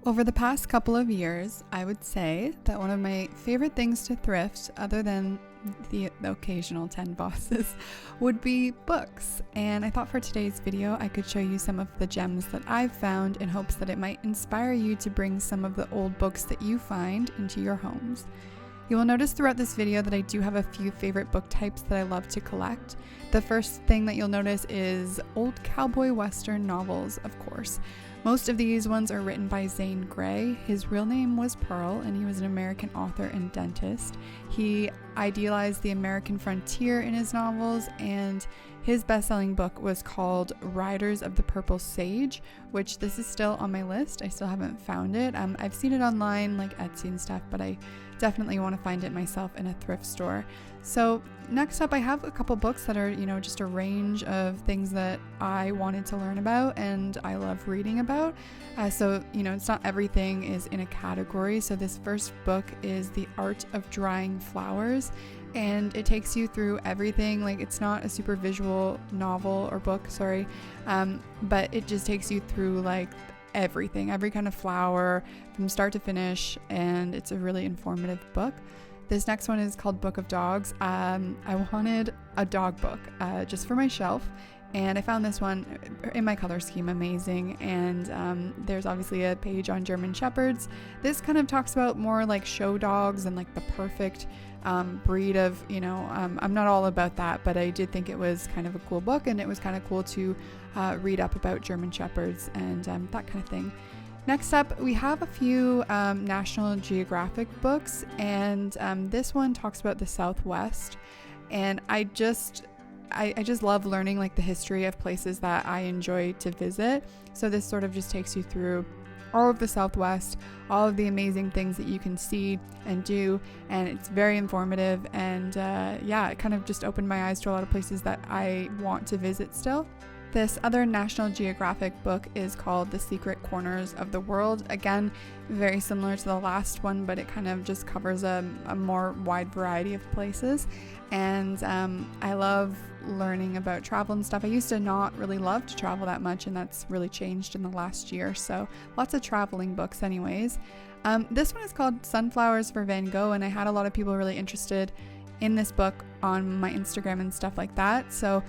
Over the past couple of years, I would say that one of my favorite things to thrift, other than the occasional 10 bosses, would be books. And I thought for today's video, I could show you some of the gems that I've found in hopes that it might inspire you to bring some of the old books that you find into your homes. You will notice throughout this video that I do have a few favorite book types that I love to collect. The first thing that you'll notice is old cowboy western novels, of course. Most of these ones are written by Zane Grey. His real name was Pearl, and he was an American author and dentist. He idealized the American frontier in his novels, and his best-selling book was called Riders of the Purple Sage, which this is still on my list. I still haven't found it. I've seen it online, like Etsy and stuff, but I definitely want to find it myself in a thrift store. So next up, I have a couple books that are, just a range of things that I wanted to learn about and I love reading about. So it's not everything is in a category. So this first book is The Art of Drying Flowers, and it takes you through everything. Like, it's not a super visual novel or book, but it just takes you through like everything, every kind of flower from start to finish, and it's a really informative book. This next one is called Book of Dogs. I wanted a dog book just for my shelf, and I found this one in my color scheme amazing, and there's obviously a page on German Shepherds. This kind of talks about more like show dogs and like the perfect breed of, I'm not all about that, but I did think it was kind of a cool book, and it was kind of cool to read up about German Shepherds and that kind of thing. Next up, we have a few National Geographic books, and this one talks about the Southwest, and I just love learning like the history of places that I enjoy to visit. So this sort of just takes you through all of the Southwest, all of the amazing things that you can see and do, and it's very informative, and it kind of just opened my eyes to a lot of places that I want to visit still. This other National Geographic book is called The Secret Corners of the World. Again, very similar to the last one, but it kind of just covers a more wide variety of places. And I love learning about travel and stuff. I used to not really love to travel that much, and that's really changed in the last year. So lots of traveling books anyways. This one is called Sunflowers for Van Gogh, and I had a lot of people really interested in this book on my Instagram and stuff like that. So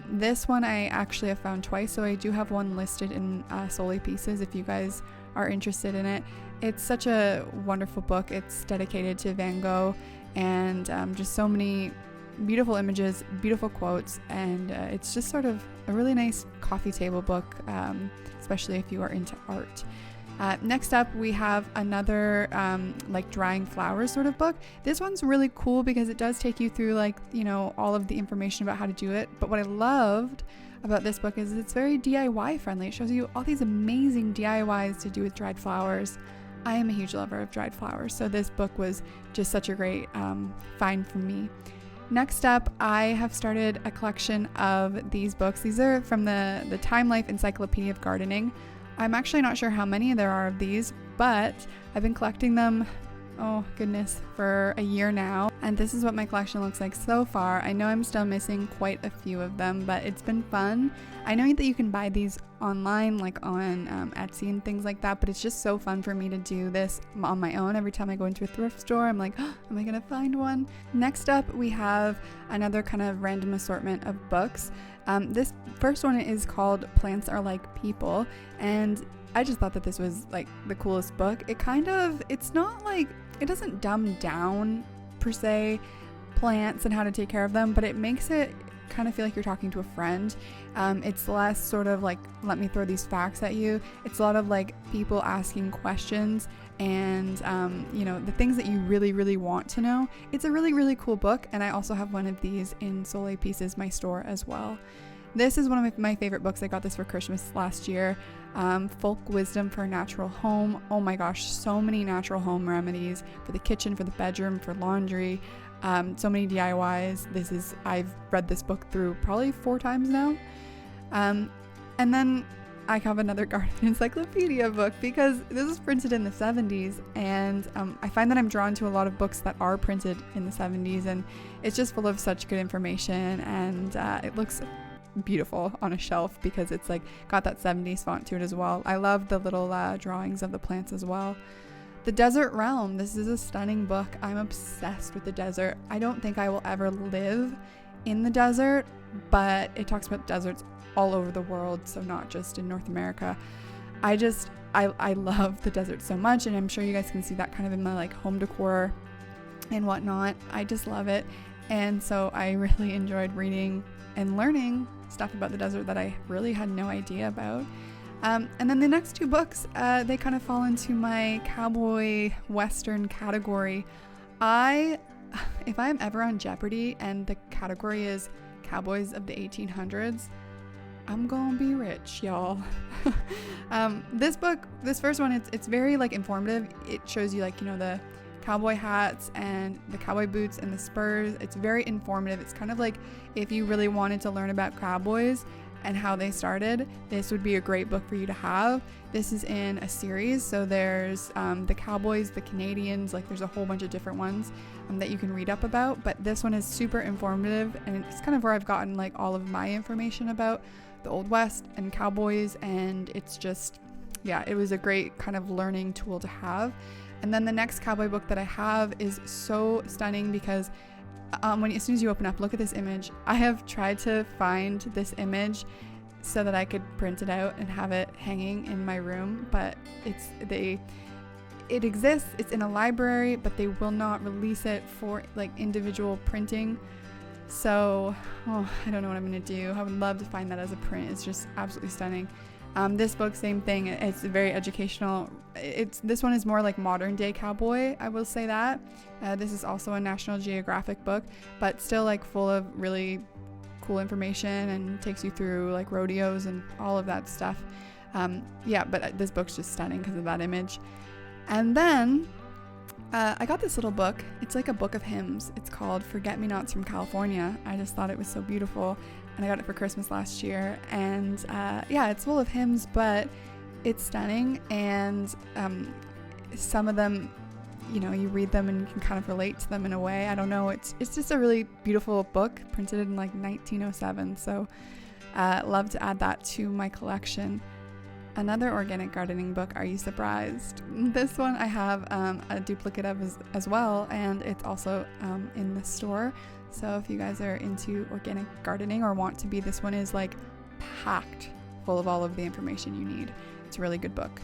this one I actually have found twice, so I do have one listed in Solely Pieces if you guys are interested in it. It's such a wonderful book. It's dedicated to Van Gogh, and just so many beautiful images, beautiful quotes, and it's just sort of a really nice coffee table book, especially if you are into art. Next up, we have another like drying flowers sort of book. This one's really cool because it does take you through all of the information about how to do it. But what I loved about this book is it's very DIY friendly. It shows you all these amazing DIYs to do with dried flowers. I am a huge lover of dried flowers, so this book was just such a great find for me. Next up, I have started a collection of these books. These are from the Time Life Encyclopedia of Gardening. I'm actually not sure how many there are of these, but I've been collecting them, oh goodness, for a year now. And this is what my collection looks like so far. I know I'm still missing quite a few of them, but it's been fun. I know that you can buy these online, like on Etsy and things like that, but it's just so fun for me to do this on my own. Every time I go into a thrift store, I'm like, oh, am I gonna find one? Next up, we have another kind of random assortment of books. This first one is called Plants Are Like People, and I just thought that this was like the coolest book. It's not like, it doesn't dumb down per se plants and how to take care of them, but it makes it kind of feel like you're talking to a friend. It's less sort of like, let me throw these facts at you. It's a lot of like people asking questions and the things that you really, really want to know. It's a really, really cool book, and I also have one of these in Solely Pieces, my store, as well. This is one of my favorite books. I got this for Christmas last year. Folk Wisdom for a Natural Home. Oh my gosh, so many natural home remedies for the kitchen, for the bedroom, for laundry. So many DIYs. I've read this book through probably 4 times now. And then I have another garden encyclopedia book because this was printed in the 70s, and I find that I'm drawn to a lot of books that are printed in the 70s, and it's just full of such good information, and it looks beautiful on a shelf because it's like got that 70s font to it as well. I love the little drawings of the plants as well. The Desert Realm. This is a stunning book. I'm obsessed with the desert. I don't think I will ever live in the desert, but it talks about deserts all over the world, so not just in North America. I love the desert so much, and I'm sure you guys can see that kind of in my like home decor and whatnot. I just love it. And so I really enjoyed reading and learning stuff about the desert that I really had no idea about. And then the next two books, they kind of fall into my cowboy western category. If I'm ever on Jeopardy and the category is cowboys of the 1800s, I'm gonna be rich, y'all. This book, this first one, it's very like informative. It shows you like, the cowboy hats and the cowboy boots and the spurs. It's very informative. It's kind of like if you really wanted to learn about cowboys and how they started, this would be a great book for you to have. This is in a series, so there's the cowboys, the Canadians, like there's a whole bunch of different ones that you can read up about, but this one is super informative, and it's kind of where I've gotten like all of my information about the Old West and cowboys, and it's just, yeah, it was a great kind of learning tool to have. And then the next cowboy book that I have is so stunning because as soon as you open up, look at this image. I have tried to find this image so that I could print it out and have it hanging in my room, but it exists. It's in a library, but they will not release it for like individual printing. So, I don't know what I'm gonna do. I would love to find that as a print. It's just absolutely stunning. This book, same thing. It's very educational. This one is more like modern day cowboy, I will say that. This is also a National Geographic book, but still like full of really cool information and takes you through like rodeos and all of that stuff. But this book's just stunning because of that image. And then I got this little book. It's like a book of hymns. It's called Forget-Me-Nots from California. I just thought it was so beautiful, and I got it for Christmas last year. And it's full of hymns, but it's stunning. And some of them, you read them and you can kind of relate to them in a way. I don't know. It's just a really beautiful book, printed in like 1907. So love to add that to my collection. Another organic gardening book, Are You Surprised? This one I have a duplicate of as well, and it's also in the store. So if you guys are into organic gardening or want to be, this one is like packed full of all of the information you need. It's a really good book.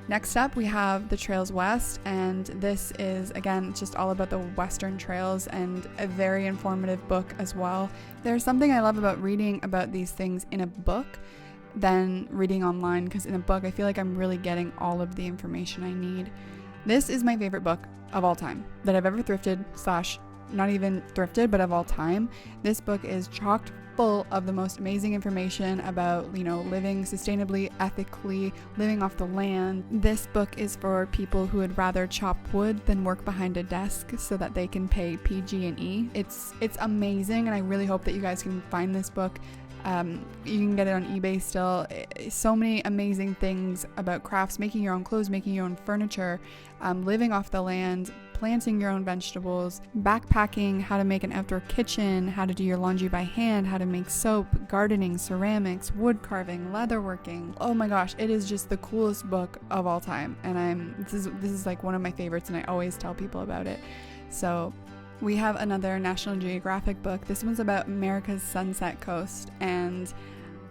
Next up, we have The Trails West, and this is, again, just all about the Western trails and a very informative book as well. There's something I love about reading about these things in a book than reading online, because in a book I feel like I'm really getting all of the information I need. This is my favorite book of all time that I've ever thrifted / not even thrifted, but of all time. This book is chocked full of the most amazing information about, living sustainably, ethically, living off the land. This book is for people who would rather chop wood than work behind a desk so that they can pay PG&E. It's amazing, and I really hope that you guys can find this book. You can get it on eBay still. So many amazing things about crafts, making your own clothes, making your own furniture, living off the land, planting your own vegetables, backpacking, how to make an outdoor kitchen, how to do your laundry by hand, how to make soap, gardening, ceramics, wood carving, leatherworking. Oh my gosh, it is just the coolest book of all time, and this is like one of my favorites, and I always tell people about it. So we have another National Geographic book. This one's about America's Sunset Coast, and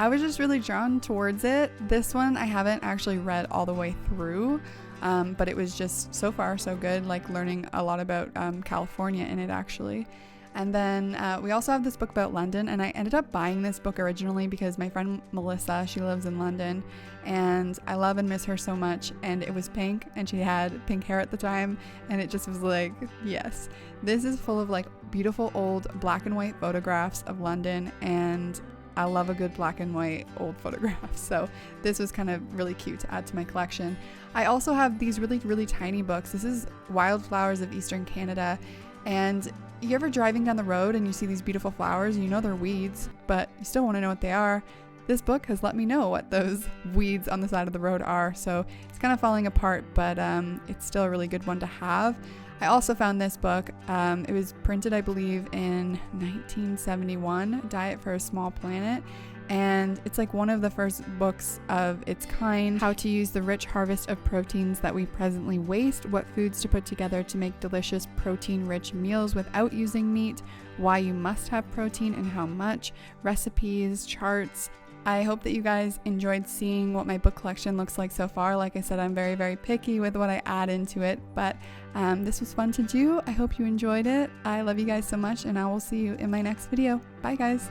I was just really drawn towards it. This one I haven't actually read all the way through, but it was just so far so good, like learning a lot about California in it actually. And then we also have this book about London, and I ended up buying this book originally because my friend Melissa, she lives in London, and I love and miss her so much, and it was pink, and she had pink hair at the time, and it just was like, yes. This is full of like beautiful old black and white photographs of London, and I love a good black and white old photograph, so this was kind of really cute to add to my collection. I also have these really, really tiny books. This is Wildflowers of Eastern Canada, and you ever driving down the road and you see these beautiful flowers, and you know they're weeds, but you still want to know what they are. This book has let me know what those weeds on the side of the road are, so it's kind of falling apart, but it's still a really good one to have. I also found this book. It was printed, I believe, in 1971, Diet for a Small Planet. And it's like one of the first books of its kind. How to use the rich harvest of proteins that we presently waste, what foods to put together to make delicious protein-rich meals without using meat, why you must have protein and how much, recipes, charts. I hope that you guys enjoyed seeing what my book collection looks like so far. Like I said, I'm very, very picky with what I add into it, but this was fun to do. I hope you enjoyed it. I love you guys so much, and I will see you in my next video. Bye, guys.